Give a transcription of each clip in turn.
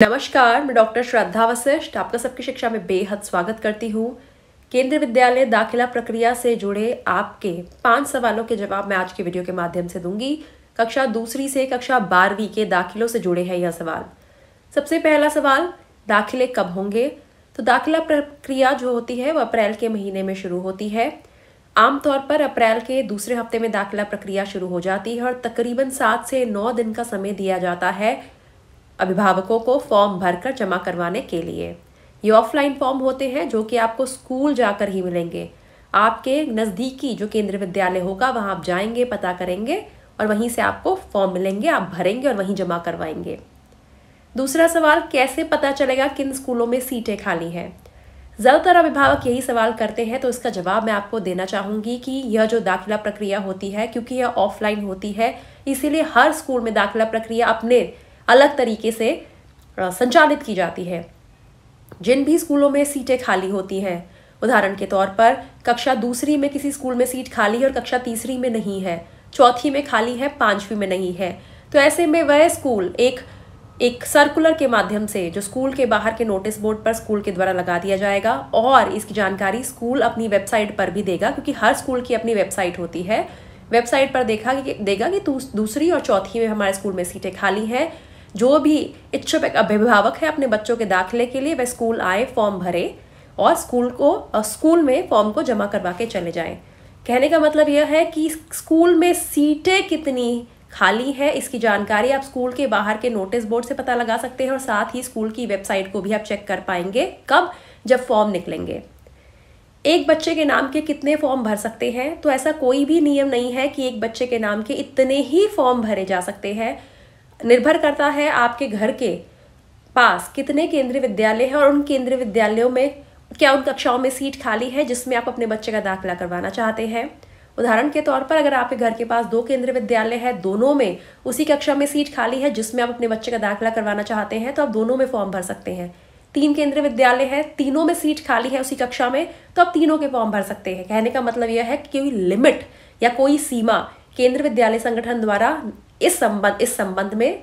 नमस्कार, मैं डॉक्टर श्रद्धा वशिष्ठ आपका सबकी शिक्षा में बेहद स्वागत करती हूँ। केंद्रीय विद्यालय दाखिला प्रक्रिया से जुड़े आपके 5 सवालों के जवाब मैं आज की वीडियो के माध्यम से दूंगी। कक्षा दूसरी से कक्षा 12वीं के दाखिलों से जुड़े हैं यह सवाल। सबसे पहला सवाल, दाखिले कब होंगे? तो दाखिला प्रक्रिया जो होती है वह अप्रैल के महीने में शुरू होती है। आमतौर पर अप्रैल के दूसरे हफ्ते में दाखिला प्रक्रिया शुरू हो जाती है और तकरीबन 7 से 9 दिन का समय दिया जाता है अभिभावकों को फॉर्म भरकर जमा करवाने के लिए। ये ऑफलाइन फॉर्म होते हैं जो कि आपको स्कूल जाकर ही मिलेंगे। आपके नज़दीकी जो केंद्रीय विद्यालय होगा वहां आप जाएंगे, पता करेंगे और वहीं से आपको फॉर्म मिलेंगे, आप भरेंगे और वहीं जमा करवाएंगे। दूसरा सवाल, कैसे पता चलेगा किन स्कूलों में सीटें खाली हैं? ज़्यादातर अभिभावक यही सवाल करते हैं, तो इसका जवाब मैं आपको देना चाहूँगी कि यह जो दाखिला प्रक्रिया होती है, क्योंकि यह ऑफलाइन होती है, इसीलिए हर स्कूल में दाखिला प्रक्रिया अपने अलग तरीके से संचालित की जाती है। जिन भी स्कूलों में सीटें खाली होती हैं, उदाहरण के तौर पर कक्षा दूसरी में किसी स्कूल में सीट खाली है और कक्षा तीसरी में नहीं है, चौथी में खाली है, 5वीं में नहीं है, तो ऐसे में वह स्कूल एक सर्कुलर के माध्यम से जो स्कूल के बाहर के नोटिस बोर्ड पर स्कूल के द्वारा लगा दिया जाएगा और इसकी जानकारी स्कूल अपनी वेबसाइट पर भी देगा, क्योंकि हर स्कूल की अपनी वेबसाइट होती है। वेबसाइट पर देगा कि दूसरी और चौथी में हमारे स्कूल में सीटें खाली हैं। जो भी इच्छुक अभिभावक है अपने बच्चों के दाखिले के लिए, वह स्कूल आए, फॉर्म भरे और स्कूल में फॉर्म को जमा करवा के चले जाएं। कहने का मतलब यह है कि स्कूल में सीटें कितनी खाली है इसकी जानकारी आप स्कूल के बाहर के नोटिस बोर्ड से पता लगा सकते हैं और साथ ही स्कूल की वेबसाइट को भी आप चेक कर पाएंगे। कब? जब फॉर्म निकलेंगे। एक बच्चे के नाम के कितने फॉर्म भर सकते हैं? तो ऐसा कोई भी नियम नहीं है कि एक बच्चे के नाम के इतने ही फॉर्म भरे जा सकते हैं। निर्भर करता है आपके घर के पास कितने केंद्रीय विद्यालय हैं और उन केंद्रीय विद्यालयों में क्या उन कक्षाओं में सीट खाली है जिसमें आप अपने बच्चे का दाखिला करवाना चाहते हैं। उदाहरण के तौर पर अगर आपके घर के पास 2 केंद्रीय विद्यालय है, दोनों में उसी कक्षा में सीट खाली है जिसमें आप अपने बच्चे का दाखिला करवाना चाहते हैं, तो आप दोनों में फॉर्म भर सकते हैं। 3 केंद्रीय विद्यालय है, तीनों में सीट खाली है उसी कक्षा में, तो आप तीनों के फॉर्म भर सकते हैं। कहने का मतलब यह है कि कोई लिमिट या कोई सीमा केंद्रीय विद्यालय संगठन द्वारा इस संबंध में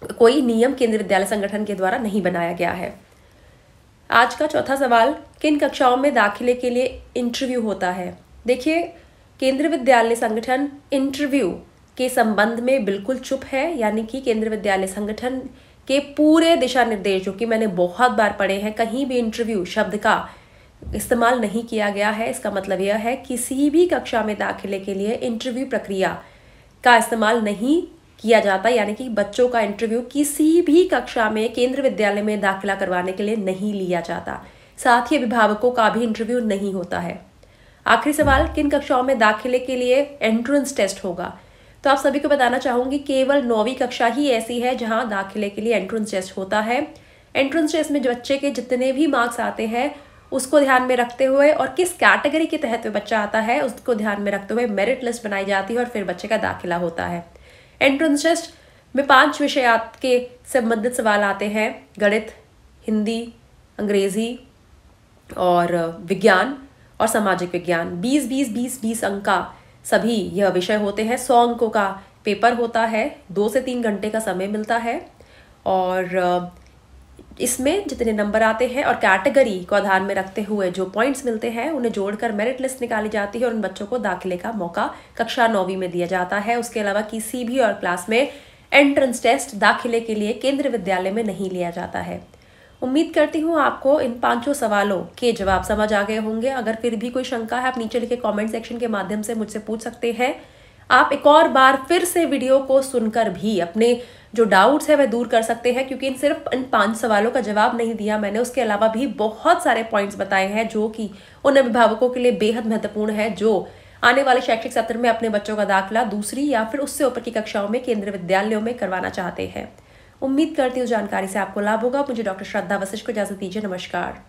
कोई नियम केंद्रीय विद्यालय संगठन के द्वारा नहीं बनाया गया है। आज का चौथा सवाल, किन कक्षाओं में दाखिले के लिए इंटरव्यू होता है? देखिए, केंद्रीय विद्यालय संगठन इंटरव्यू के संबंध में बिल्कुल चुप है, यानी कि केंद्रीय विद्यालय संगठन के पूरे दिशा निर्देश जो कि मैंने बहुत बार पढ़े हैं, कहीं भी इंटरव्यू शब्द का इस्तेमाल नहीं किया गया है। इसका मतलब यह है किसी भी कक्षा में दाखिले के लिए इंटरव्यू प्रक्रिया का इस्तेमाल नहीं किया जाता, यानी कि बच्चों का इंटरव्यू किसी भी कक्षा में केंद्रीय विद्यालय में दाखिला करवाने के लिए नहीं लिया जाता। साथ ही अभिभावकों का भी इंटरव्यू नहीं होता है। आखिरी सवाल, किन कक्षाओं में दाखिले के लिए एंट्रेंस टेस्ट होगा? तो आप सभी को बताना चाहूंगी केवल 9वीं कक्षा ही ऐसी है जहां दाखिले के लिए एंट्रेंस टेस्ट होता है। एंट्रेंस टेस्ट में बच्चे के जितने भी मार्क्स आते हैं उसको ध्यान में रखते हुए और किस कैटेगरी के तहत बच्चा आता है उसको ध्यान में रखते हुए मेरिट लिस्ट बनाई जाती है और फिर बच्चे का दाखिला होता है। एंट्रेंस टेस्ट में 5 विषय के संबंधित सवाल आते हैं: गणित, हिंदी, अंग्रेजी और विज्ञान और सामाजिक विज्ञान। 20 अंक का सभी यह विषय होते हैं। 100 अंकों का पेपर होता है, 2 से 3 घंटे का समय मिलता है और इसमें जितने नंबर आते हैं और कैटेगरी को ध्यान में रखते हुए जो पॉइंट्स मिलते हैं उन्हें जोड़कर मेरिट लिस्ट निकाली जाती है और उन बच्चों को दाखिले का मौका कक्षा 9वीं में दिया जाता है। उसके अलावा किसी भी और क्लास में एंट्रेंस टेस्ट दाखिले के लिए केंद्रीय विद्यालय में नहीं लिया जाता है। उम्मीद करती हूँ आपको इन 5 सवालों के जवाब समझ आ गए होंगे। अगर फिर भी कोई शंका है आप नीचे लिखे कॉमेंट सेक्शन के माध्यम से मुझसे पूछ सकते हैं। आप एक और बार फिर से वीडियो को सुनकर भी अपने जो डाउट्स है वह दूर कर सकते हैं, क्योंकि सिर्फ इन 5 सवालों का जवाब नहीं दिया मैंने, उसके अलावा भी बहुत सारे पॉइंट्स बताए हैं जो कि उन अभिभावकों के लिए बेहद महत्वपूर्ण है जो आने वाले शैक्षिक सत्र में अपने बच्चों का दाखिला दूसरी या फिर उससे ऊपर की कक्षाओं में केंद्रीय विद्यालयों में करवाना चाहते हैं। उम्मीद करती हूँ जानकारी से आपको लाभ होगा। मुझे डॉक्टर श्रद्धा वशिष्ठ को इजाजत दीजिए। नमस्कार।